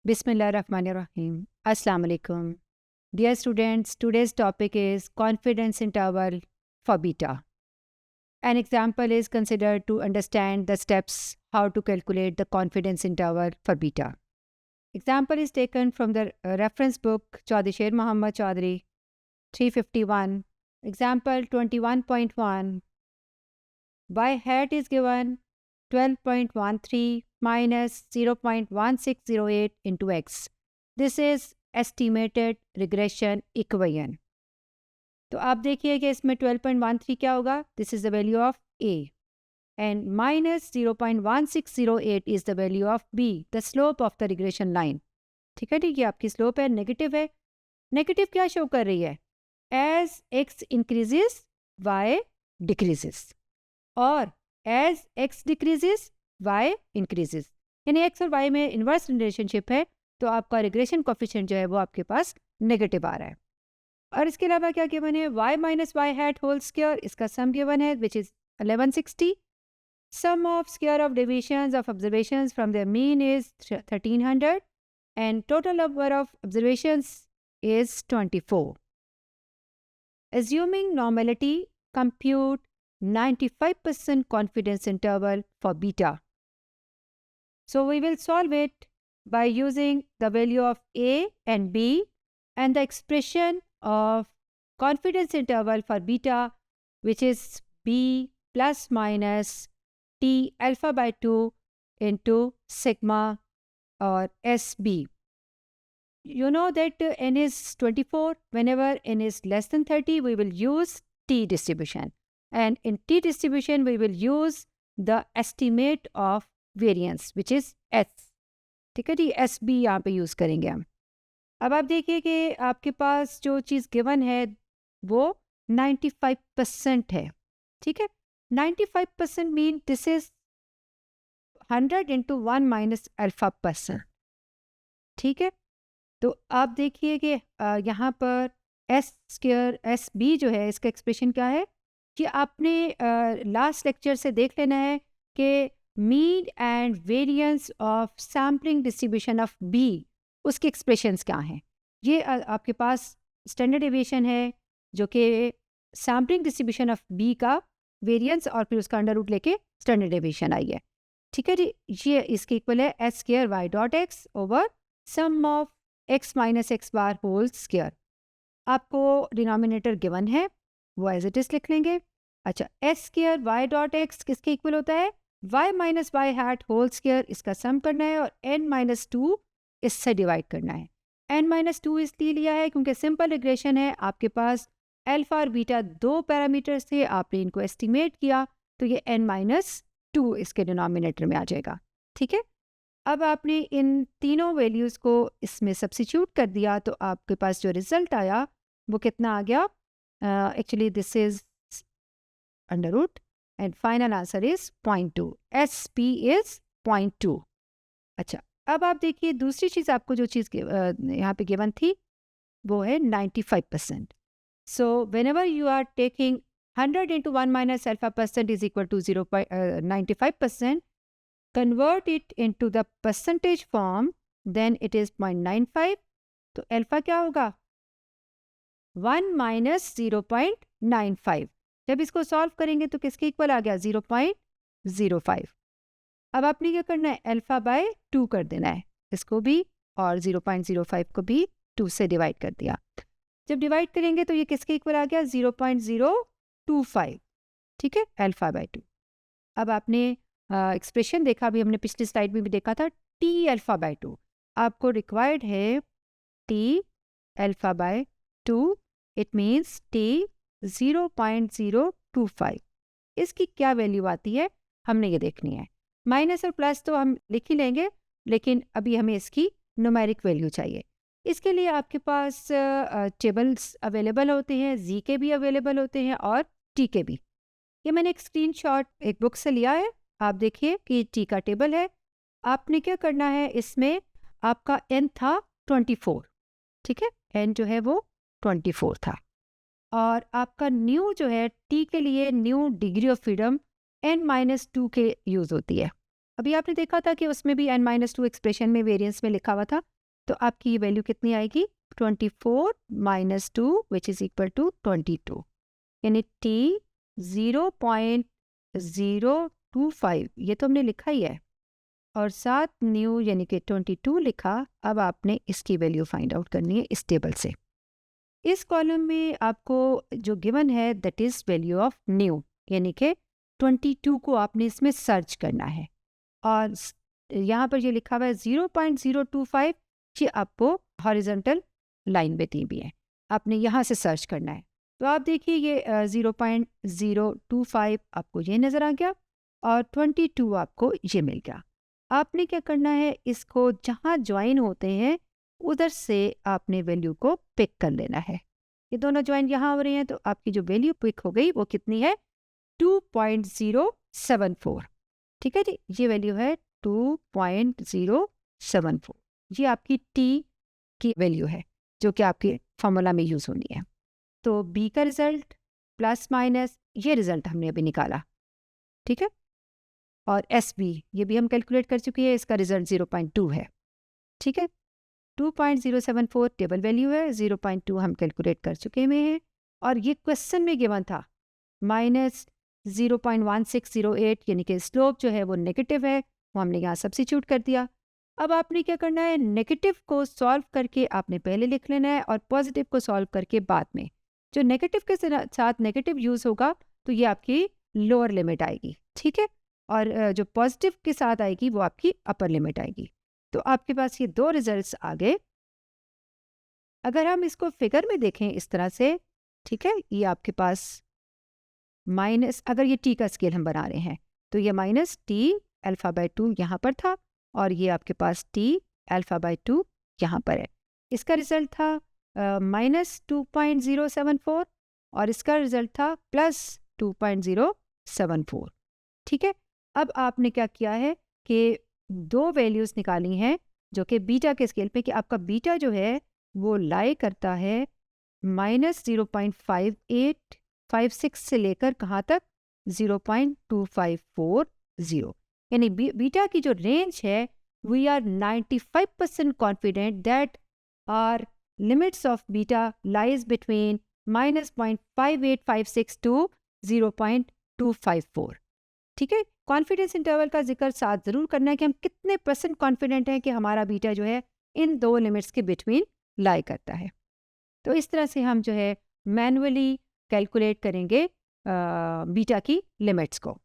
Bismillahirrahmanirrahim. Assalamu alaikum. Dear students, today's topic is confidence interval for beta. An example is considered to understand the steps how to calculate the confidence interval for beta. Example is taken from the reference book Chaudhry Sher Muhammad Chaudhry 351. Example 21.1. Y hat is given 12.13 minus 0.1608 into x. This is estimated regression equation. तो आप देखिए कि इसमें 12.13 क्या होगा? This is the value of A. And minus 0.1608 is the value of B, the slope of the regression line. ठीक है, ठीक है, आपकी स्लोप है, नेगेटिव है. नेगेटिव क्या शो कर रही है? As x increases, y decreases. और as x decreases, y increases. यानी x और y में इन्वर्स रिलेशनशिप है, तो आपका रिग्रेशन कोफिशिएंट जो है वो आपके पास नेगेटिव आ रहा है. और इसके अलावा क्या गिवन है? y minus y hat whole square, इसका सम गिवन है which is 1160. Sum of square of deviations of observations from their mean is 1300 and total number of observations is 24. Assuming normality, compute 95% confidence interval for beta. So we will solve it by using the value of A and B and the expression of confidence interval for beta, which is B plus minus T alpha by 2 into sigma or SB. You know that n is 24. Whenever n is less than 30, we will use T distribution. And in T distribution, we will use the estimate of variance, which is S. ठीक है जी, S B यहाँ पे use करेंगे हम. अब आप देखिए कि आपके पास जो चीज़ गिवन है वो 95% है. ठीक है, 95% mean this is 100 into 1 minus alpha percent. ठीक है, तो आप देखिए कि यहाँ पर एस स्क्वायर एस बी जो है इसका एक्सप्रेशन क्या है कि आपने लास्ट लेक्चर से देख लेना है कि mean and variance of sampling distribution of b, उसके एक्सप्रेशंस क्या हैं. ये आपके पास स्टैंडर्ड डेविएशन है जो कि सैम्पलिंग डिस्ट्रीब्यूशन ऑफ बी का वेरिएंस और फिर उसका अंडर रूट लेके स्टैंडर्ड डेविएशन आई है. ठीक है जी, ये इसके इक्वल है s square y dot x over sum of x minus x bar whole square. आपको डिनोमिनेटर गिवन है, वो एज इट इज़ लिख लेंगे. अच्छा, s square y dot x किसके इक्वल होता है? Y minus y hat whole square, इसका सम करना है और एन माइनस 2 इससे डिवाइड करना है. एन माइनस 2 इसलिए लिया है क्योंकि सिंपल रिग्रेशन है, आपके पास अल्फा और बीटा दो पैरामीटर्स थे, आपने इनको एस्टिमेट किया तो ये एन माइनस 2 इसके डिनोमिनेटर में आ जाएगा. ठीक है, अब आपने इन तीनों वैल्यूज़ को इसमें सब्स्टिट्यूट कर दिया तो आपके पास जो रिज़ल्ट आया वो कितना आ गया? Actually this is under root and final answer is 0.2. S p is 0.2. अच्छा, अब आप देखिए दूसरी चीज़, आपको जो चीज़ यहाँ पे गिवन थी वो है 95%. So whenever you are taking 100 into 1 minus alpha percent is equal to 0.95%. Convert it into the percentage form, then it is 0.95. तो अल्फा क्या होगा? 1 minus 0.95. जब इसको सॉल्व करेंगे तो किसके इक्वल आ गया? 0.05. अब आपने क्या करना है? अल्फा बाय 2 कर देना है इसको भी, और 0.05 को भी 2 से डिवाइड कर दिया. जब डिवाइड करेंगे तो ये किसके इक्वल आ गया? 0.025. ठीक है, अल्फा बाय 2. अब आपने एक्सप्रेशन देखा, अभी हमने पिछली स्लाइड में भी देखा था, टी अल्फा बाय 2. आपको रिक्वायर्ड है T alpha by 2. It means T 0.025. इसकी क्या वैल्यू आती है हमने ये देखनी है. माइनस और प्लस तो हम लिख ही लेंगे, लेकिन अभी हमें इसकी न्यूमेरिक वैल्यू चाहिए. इसके लिए आपके पास टेबल्स अवेलेबल होते हैं, जी के भी अवेलेबल होते हैं और टी के भी. ये मैंने एक स्क्रीनशॉट एक बुक से लिया है. आप देखिए कि टी का टेबल है. आपने क्या करना है, इसमें आपका एन था 24. ठीक है, एन जो है वो 24 था, और आपका न्यू जो है टी के लिए new degree of freedom n-2 के यूज़ होती है. अभी आपने देखा था कि उसमें भी n-2 एक्सप्रेशन में वेरिएंस में लिखा हुआ था, तो आपकी ये वैल्यू कितनी आएगी 24 - 2 विच इज़ इक्वल टू 22, यानी t 0.025 ये तो हमने लिखा ही है, और साथ न्यू यानी कि 22 लिखा। अब आपने इसकी वैल्यू फाइंड आउट करनी है इस टेबल से। इस कॉलम में आपको जो गिवन है that is value of new, यानी कि 22 को आपने इसमें सर्च करना है, और यहाँ पर ये लिखा हुआ है 0.025, ये आपको हॉरिजॉन्टल लाइन में दी भी है, आपने यहाँ से सर्च करना है। तो आप देखिए ये 0.025 आपको ये नज़र आ गया और 22 आपको ये मिल गया। आपने क्या करना है, इसको जहाँ ज्वाइन होते हैं उधर से आपने वैल्यू को पिक कर लेना है। ये दोनों ज्वाइन यहाँ हो रहे हैं, तो आपकी जो वैल्यू पिक हो गई वो कितनी है 2.074। ठीक है जी, ये वैल्यू है 2.074। ये आपकी टी की वैल्यू है जो कि आपके फॉर्मूला में यूज़ होनी है। तो बी का रिजल्ट प्लस माइनस ये रिजल्ट हमने अभी निकाला, ठीक है, और एस बी ये भी हम कैलकुलेट कर चुके हैं, इसका रिजल्ट 0.2 है। ठीक है, 2.074 टेबल वैल्यू है, 0.2 हम कैलकुलेट कर चुके हुए हैं, और ये क्वेश्चन में गिवन था -0.1608, यानी कि स्लोप जो है वो नेगेटिव है, वो हमने यहाँ सब्स्टिट्यूट कर दिया। अब आपने क्या करना है, नेगेटिव को सॉल्व करके आपने पहले लिख लेना है और पॉजिटिव को सॉल्व करके बाद में। जो नेगेटिव के साथ नेगेटिव यूज़ होगा तो ये आपकी लोअर लिमिट आएगी, ठीक है, और जो पॉजिटिव के साथ आएगी वो आपकी अपर लिमिट आएगी। तो आपके पास ये दो रिजल्ट्स आ गए। अगर हम इसको फिगर में देखें इस तरह से, ठीक है, ये आपके पास माइनस, अगर ये टी का स्केल हम बना रहे हैं तो ये -t α/2 यहाँ पर था, और ये आपके पास t α/2 यहाँ पर है। इसका रिजल्ट था -2.074 और इसका रिजल्ट था +2.074। ठीक है, अब आपने क्या किया है कि दो वैल्यूज़ निकाली हैं जो कि बीटा के स्केल पे, कि आपका बीटा जो है वो लाई करता है -0.5856 से लेकर कहाँ तक 0.2540, यानी बीटा की जो रेंज है we are 95% confident that our limits of beta lies between -0.5856 to 0.254। ठीक है, कॉन्फिडेंस इंटरवल का जिक्र साथ ज़रूर करना है कि हम कितने % कॉन्फिडेंट हैं कि हमारा बीटा जो है इन दो लिमिट्स के बिटवीन लाई करता है। तो इस तरह से हम जो है मैनुअली कैलकुलेट करेंगे बीटा की लिमिट्स को।